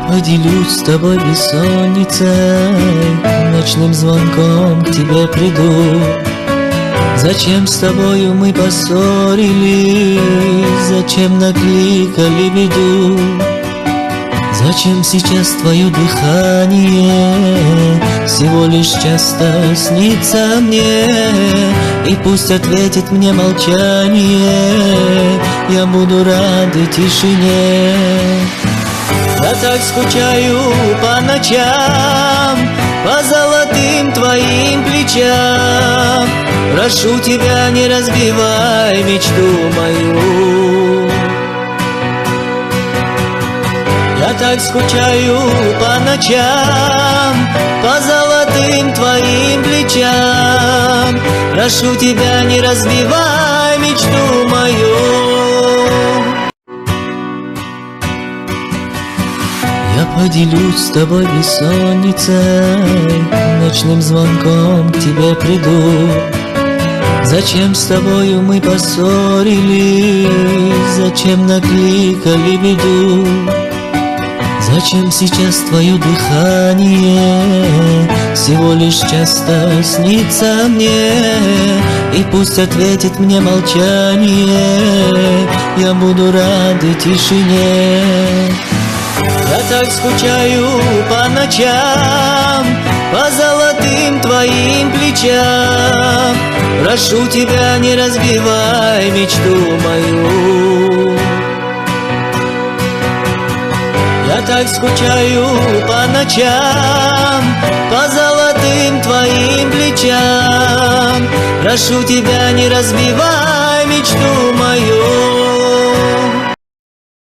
поделюсь с тобой бессонницей, ночным звонком к тебе приду. Зачем с тобою мы поссорились, зачем накликали беду? Зачем сейчас твое дыхание всего лишь часто снится мне? И пусть ответит мне молчание, я буду рад тишине. Я так скучаю по ночам, по золотым твоим плечам. Прошу тебя, не разбивай мечту мою. Я так скучаю по ночам, по золотым твоим плечам. Прошу тебя, не разбивай мечту мою. Я поделюсь с тобой бессонницей, ночным звонком к тебе приду. Зачем с тобою мы поссорились, зачем накликали беду? Зачем сейчас твое дыхание всего лишь часто снится мне? И пусть ответит мне молчание, я буду рад тишине. Я так скучаю по ночам, по золотым твоим плечам. Прошу тебя, не разбивай мечту мою. Я так скучаю по ночам, по золотым твоим плечам. Прошу тебя, не разбивай мечту мою.